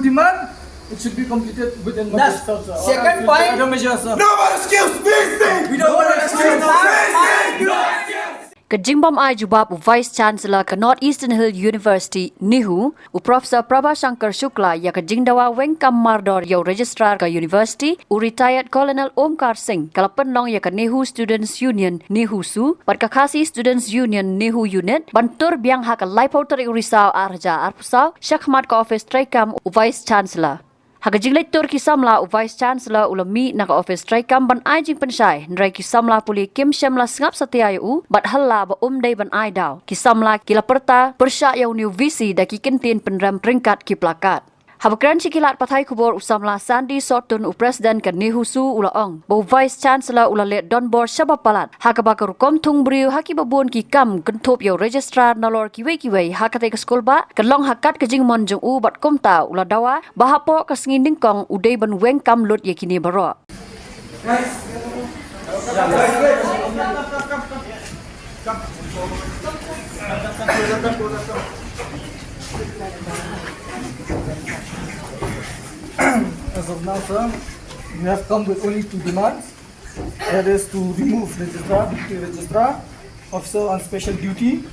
demand, it should be completed within That's months, sir. second point. Other measures, sir. No more excuse, please. We don't want to excuse. Kajingbam ai jubab Vice Chancellor ka Northeastern Hill University NEHU u Professor Prabha Shankar Shukla ya ka Jingdawa Weng Mardor yo Registrar ka University u Retired Colonel Omkar Singh kalapan long ya ka NEHU Students Union NEHU su pat ka Khasi Students Union NEHU Unit bantur biang ha ka Laipauter Urisau Arja Arpusau Shakhmat ka Office Traikam u Vice Chancellor Hagajinglector ki Samla u Vice Chancellor ulami na ka Office Traikam ban ai jing Pynshai nrai ki Samla puli Kim Shamla ngap satia u bat Hylla ba dei ban ai daw ki Samla kila perta persya yau new visi da ki kentin penram peringkat ki plakat Habakran cikilat pathai kubor usamla Sandi Sotun u Presiden ka NEHU su ulaong bo Vice Chancellor ulalet Donbor Shabapalat hakabakar kom thung briu haki babun ki kam kentup yo Registrar nalor kiwei hakate ka skolba kalong hakat ka jingmon jung u bat komta uladawa bahapo ka snginding kong udai ban Weng kam lut ye kini baro As of now, sir, we have come with only two demands. That is to remove registrar, officer on special duty,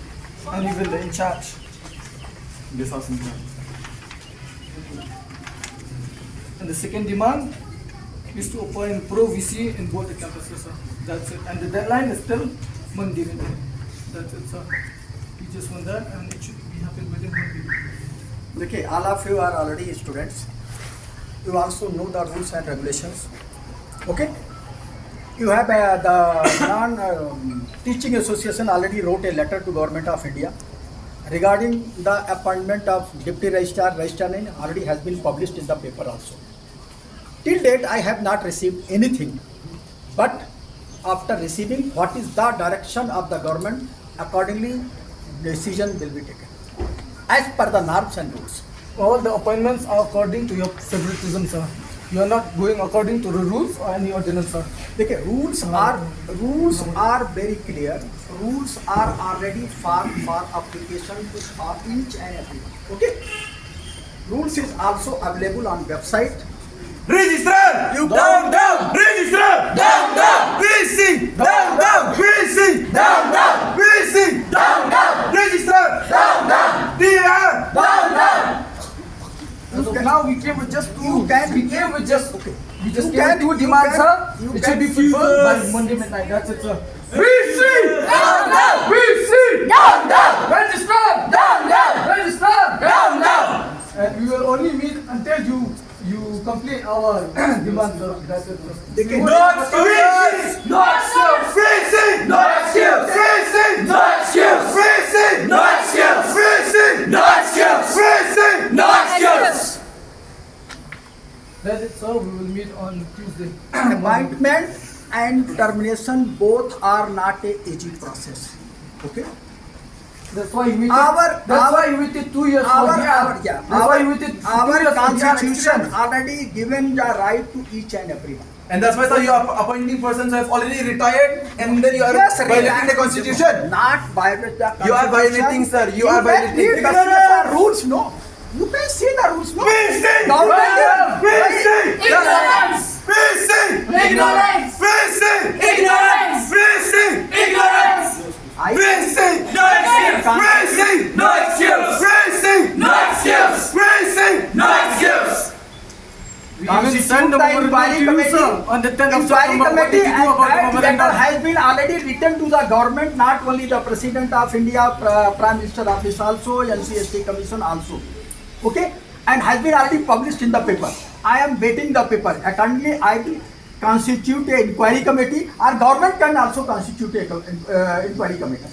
and even the in charge. This house in charge. And the second demand is to appoint pro VC in both the campuses, sir. That's it. And the deadline is still Monday. That's it, sir. We just want that, and it should be happening within 1 week. Okay, all of you are already students. You also know the rules and regulations. Okay? You have the non-teaching association already wrote a letter to Government of India regarding the appointment of Deputy Registrar. Registrar name already has been published in the paper also. Till date, I have not received anything. But after receiving what is the direction of the government, accordingly, decision will be taken as per the norms and rules. All the appointments are according to your favoritism, sir. You are not going according to the rules or any ordinance, sir. Okay, rules are very clear. Rules are already for application to each and everyone. Okay. Rules is also available on website. Registrar, you down. Registrar, down. VC, down. VC, down. VC, down. Registrar, down. DR, down. As of now, we came with just two. You can- We came with just Okay. We just You came can- with two you demands, can- sir. you It can should be see fulfilled by us. Monday midnight. That's it, sir. VC, down. VC, Registrar, down. registrar, Down. and we will only meet until you complete our demands, sir. That's it, sir. They can- No excuse. No excuse. VC, no excuse. VC, no excuse. VC, no excuse. VC, no excuse. VC, no excuse. That's it, sir. We will meet on Tuesday. Appointment and termination both are not a easy process. Okay. That's why we waited. Our- That's why we waited 2 years for DR. That's why we waited 2 our years for DR constitution experience. already given the right to each and everyone. And that's why, sir, you are appointing persons who have already retired, and then you are Yes, violating the constitution. Not violate the constitution. You are violating, sir. You are violating read the the constitution. rules, no. You can see the rules, no. VC, Government- VC, Ignorance! VC, Ignorance! VC, Ignorance! VC, Ignorance! I VC, no excuse. VC, no excuse. VC, no excuse. VC, no excuse. We even sent the the inquiry committee on the 10th of inquiry September. committee What did you do and about the that letter memorandum? has been already written to the government, not only the President of India, Prime Minister Office also, NCST Commission also. Okay? And has been already published in the paper. I am waiting the paper. Accordingly, I will constitute an inquiry committee, or government can also constitute an inquiry committee.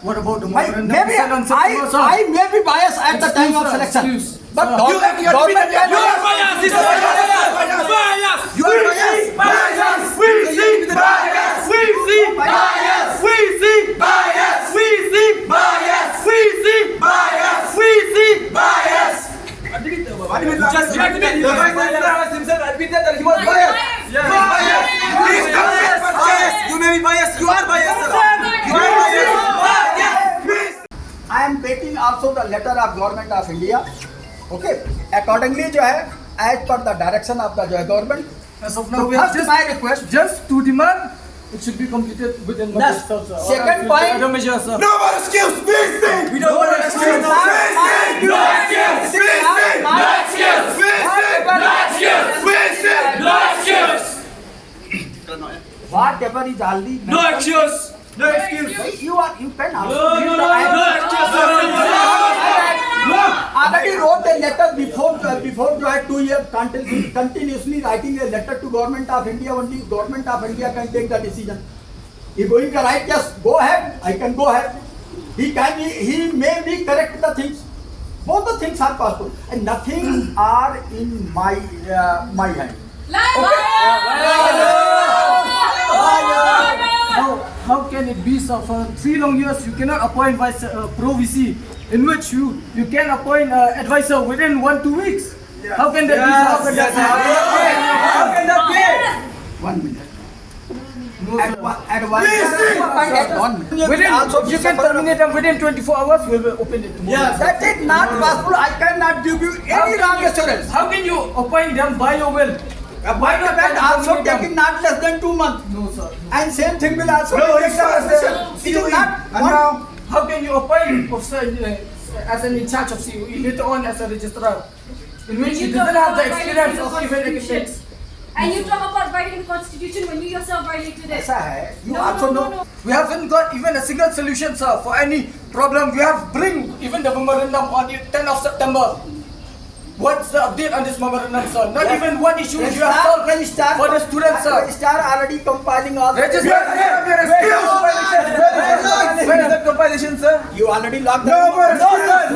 What about the Maybe memorandum? We sent on September, sir. I may be biased at the time of Excuse, sir, selection. excuse. But Sir. government can You are biased. You are biased. You are biased. We see bias. We see bias. We see bias. We see bias. We see bias. We see bias. We see bias. Just admit the Vice Chancellor has himself admitted that he was biased. Biased. Please confess for bias. You may be biased. You are biased. You are biased. Bias. Please. I am waiting also the letter of Government of India Okay. Accordingly, जो है as per the direction of the government. As of now, we have First, my request. just to demand it should be completed within month Next, itself, sir. second Or point. other measures, sir. No more excuse. We see. We don't want to excuse. No excuse. No excuse. We see. No excuse. We see. No excuse. We see. No excuse. Whatever is already No mentioned. excuse. No excuse. You can also. No excuse. Already wrote a letter before जो है 2 years continuously writing a letter to government of India. Only government of India can take the decision. If going to write, just go ahead. I can go ahead. He may be correct the things. Both the things are possible, and nothing are in my hand. How can it be, sir? For 3 long years, you cannot appoint vice pro VC, in which you can appoint advisor within 1-2 weeks. How can that be? How can that be? How can that be? 1 minute. No, sir. You can terminate them within 24 hours. We will open it tomorrow. Yes. That is not possible. I cannot give you any wrong assurance. How can you appoint them by your will? Why not that also taking not less than 2 months? No, sir. And same thing will also No, take it's not the the It is COE. not And one. now, How can you appoint officer as an in charge of COE later on as a registrar, in which he doesn't have the experience of even academics? And you talk about violating the constitution when you yourself violated it. ऐसा है. You No, also no, know. no, no. We haven't got even a single solution, sir, for any problem. We have bring even the memorandum on the 10th of September. What's the update on this memorandum, sir? Not even one issue you have solved Registrar for the students, sir. Registrar already compiling all. Registrar, when is the compilation, sir? You already logged. No more excuse.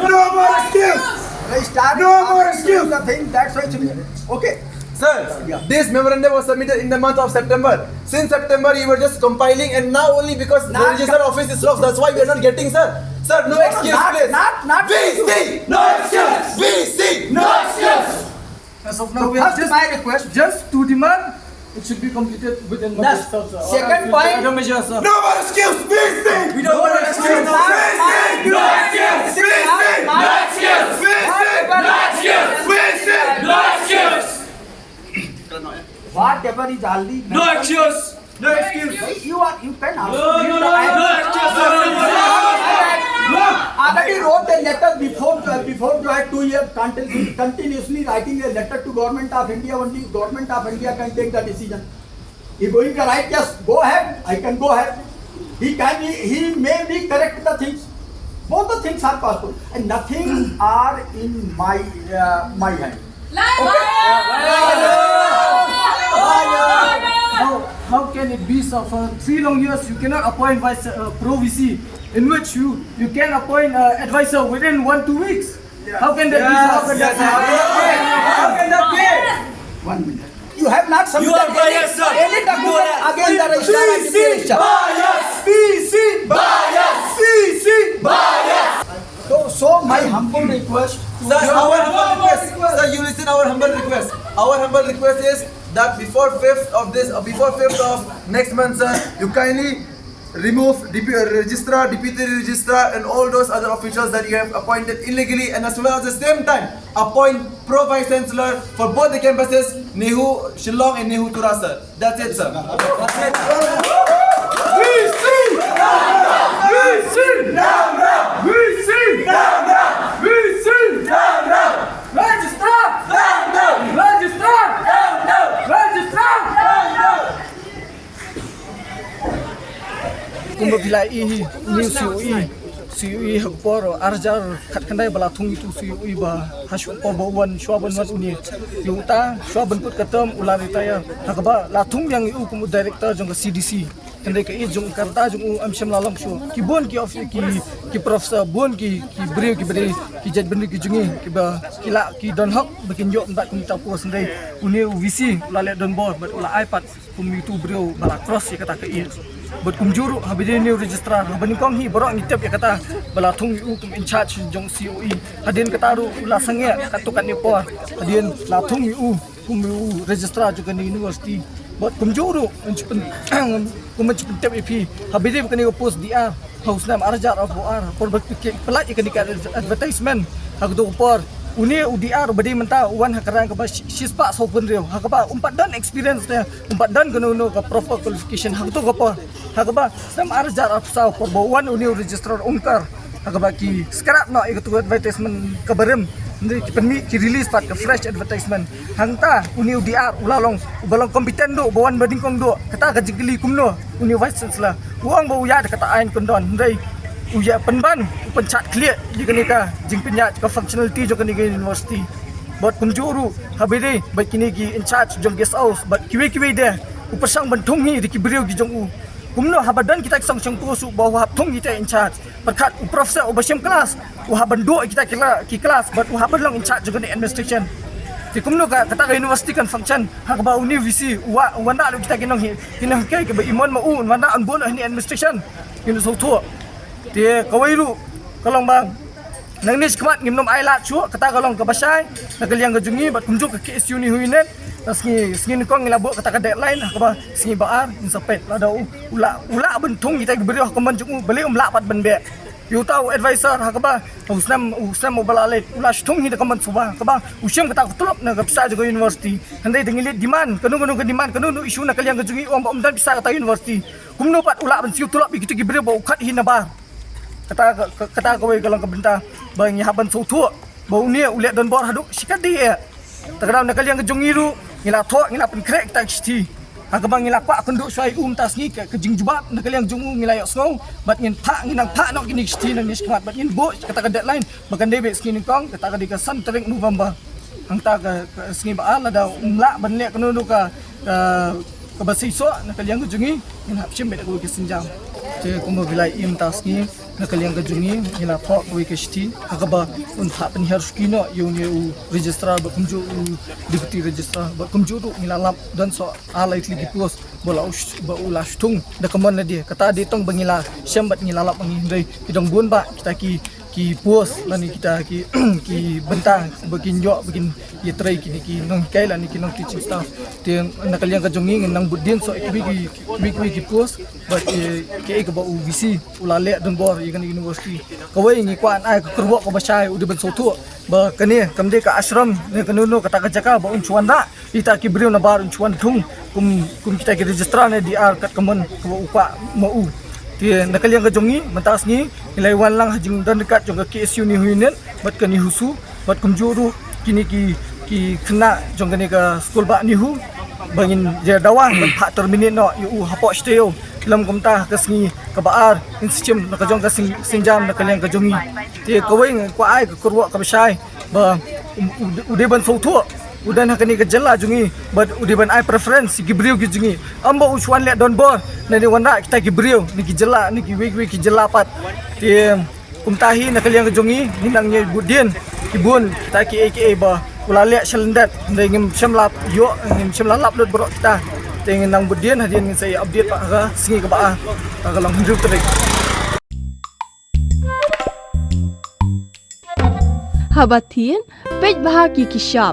No more excuse. Registrar. No more excuse. The thing that's why it's okay. Sir, Yeah. this memorandum was submitted in the month of September. Since September, you were just compiling, and now only because the Not register office is locked, that's why we are not getting, sir. Sir, no excuse, please. Not. VC, no excuse. VC, no excuse. As of now, we have First, my request. just to demand it should be completed within month Next, itself, sir. Or second else point. other measures, sir. No more excuse. VC. We don't want to excuse. No VC, no excuse. VC, no excuse. VC, no excuse. VC, no excuse. Whatever is already No mentioned. excuse. No excuse. You can also. No excuse. Already wrote a letter before जो है 2 years continuously writing a letter to government of India. Only government of India can take the decision. If going to write, just go ahead. I can go ahead. He may be correct the things. Both the things are possible, and nothing are in my hand. How can it be, sir? For 3 long years, you cannot appoint vice pro VC, in which you can appoint advisor within 1-2 weeks. How can that be? How can that How can that be? 1 minute. You have not submitted are biased, sir. any document against the registrar and the registrar. Bias. VC, bias. VC, bias. So my humble request. Sir, our humble request. Sir, you listen our humble request. Our humble request is that before 5th of next month, sir, you kindly remove registrar, deputy registrar, and all those other officials that you have appointed illegally, and as well as the same time appoint pro vice chancellor for both the campuses, NEHU Shillong and NEHU Tura, sir. That's it, sir. That's it. We see! We see! We see! We see! Registrar! Registrar! Registrar! Kumbabilai new COE Hagporo Arjar Katkandai Balatung itu COE ba Hasu Pobawan Swaban Wan Uni Yuta Swaban Put Katam Ularitaya Hagaba Latung yang iu director jong CDC Kandai ke jong karta jong amsyam lalam syo kibon ki of ki professor bon ki brio ki beri ki jad bendi ki jungi ki ba kila ki don hok bikin jo empat kumita po sendai uni VC ulalet don bor but ula iPad kum itu brio bala cross ya kata ke i but kum juru habide new registrar habani kong hi borok ngitep ya kata bala thung yu kum in charge jong COE hadin kata ru ula sange katukan ni po hadin la thung yu kum registrar juga ni university but kum juru kum tep ip habide bukan ni post dia haus nam arjar aboar por bakti pelat ikan ikan advertisement hak do por uni UDR badi menta wan hakaran ka shispa sopun rio hakaba umpat dan experience dia umpat dan gunu ka proper qualification hak to apa hakaba nam arjar afsa por wan uni registrar ungkar hakaba ki skrap no ikut advertisement kabarem Ndi penmi ki release pat ke fresh advertisement hangta uni UDR ulalong balong kompeten do bawan bading kong do kata ka jigli kumno uni vice chancellor uang bau ya kata ain kondon ndai uya penban penchat clear jikani ka jingpinya ka functionality jo kani university bot kumjuru habire baik kini ki in charge jong guest house but kiwe de upasang bantung hi di kibriu gi jong u kumno habadan kita sang sang posu bawa haptung kita in charge berkat professor obasiam kelas haban do kita ki kelas but haban long in charge juga di administration ti kumno ka kata university kan function hak ba university wanda lu kita kinong kai ke ba imon ma un wanda an bon ni administration inu so tu ti kawairu kalong bang nang nis kmat ngimnom ai lat chu kata kalong ka basai nakaliang ka jungi bat kumjuk ke KSU ni huinen Sengin kong ngilabuk kata deadline apa sengi baar insapet lada ula bentung kita beri komen jungu beli lapat benbe you tahu advisor hakaba usnam mobile alet ula stung hi komen suba kaba usiam kata tulop na bisa juga university handai dengilit demand kanu ke demand kanu isu nak kalian kejungi om dan bisa kata university kumno pat ula ben siu tulop gitu beri bau kat hi na ba kata kowe kalau ke benta bang haban so tu bau ni uliat don bor haduk sikat dia takram nak kalian kejungi ru ngila thok ngila pen krek tak sti agabang ngila kwa kunduk suai tas ni ke jingjubat nak kalian jungu ngila yok snow bat ngin nginang pak nok gini sti nang niskat bat ngin bo kata deadline bagan debe skin kong kata di ka santreng November hangta ka skin ba ala da umla banle kanu ka basaiso nak kalian kejungi ngin hapsim bet ko kisinjam je kumo bilai tas ni nak kalian kejungi ngila thok ko sti agaba un tha pen har skino yu registrar ba kumju deputy registrar ba kumju tu ngilalap dan so alai lagi pos bola ba ulas tung da kamon dia kata dia tong bangila syambat ngilalap ngindai kidong bun ba kita ki pos lani kita ki bentang begin jo begin ye try kini ki nong kai lani ki nong teaching staff te nak kalian kejungi nang budin so ki pos ba ke ba UVC ulale don bor ikan university kawai ngi kwan ai Kyrwoh ko basai udah ben sotu ba kani kamde ka ashram ne kanuno kata ka jaka ba unchuan da ita ki brio na bar unchuan thung kum kita ki registrar ne DR kat kaman ko upa mau ti nakalian ka jongi mentas ni nilai wan lang hajing dan dekat jong ka KSU ni huinen bat ka ni husu bat kumjuru kini ki kena jong kani ka school ba NEHU bangin Jingdawa pat terminate no yu hapok steo lam kumta ka singi ka baar in system nak jong ka sinjam nakalian ka jongi ti kawai kwa ai ka Kyrwoh ka basai ba ude ban sotu udan hakani ka jalla jungi but udiban ai preference gibriu gi jungi amba uswan le don bor na ni wana kita gibriu ni ki jalla ni ki we ki jalla pat ti kumtahi na kalian jungi hinang nye budin kibun kita ki aka ba ulale syalendat ngim Samla yo ngim Samla lap lut borok kita tengin nang budin hadian ngin saya update pak ka singi ka ba kalau hidup terik Habatin, pej bahagi kishap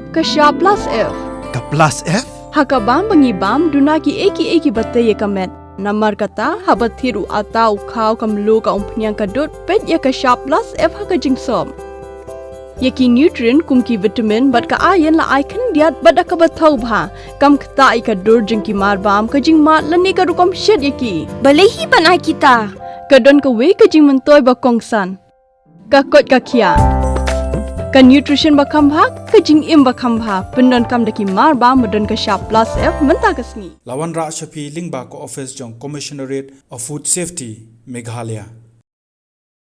plus F. Ka plus F? Hakabam bangibam duna ki eki bate ye kamet. Namar kata habathiru atau kau kamlu ka umpnyang kadut pej ye kishap plus F haka jingsom. Yeki nutrient kum ki vitamin bat ka iron la icon diat bat ka bathau bha kam kta ka dur jing ki marbam ka jing mat lani ka rukom shed yeki. Balehi banai kita. Kadon ka we ka jing mentoy ba kongsan. Ka kot ka kia. Ka nutrition bakam bhag ka jing im bakam bha pendon kam daki mar ba modon ka sharp plus F menta kasni Lawan Ra Shafi Lingba ko office jong commissionerate of food safety Meghalaya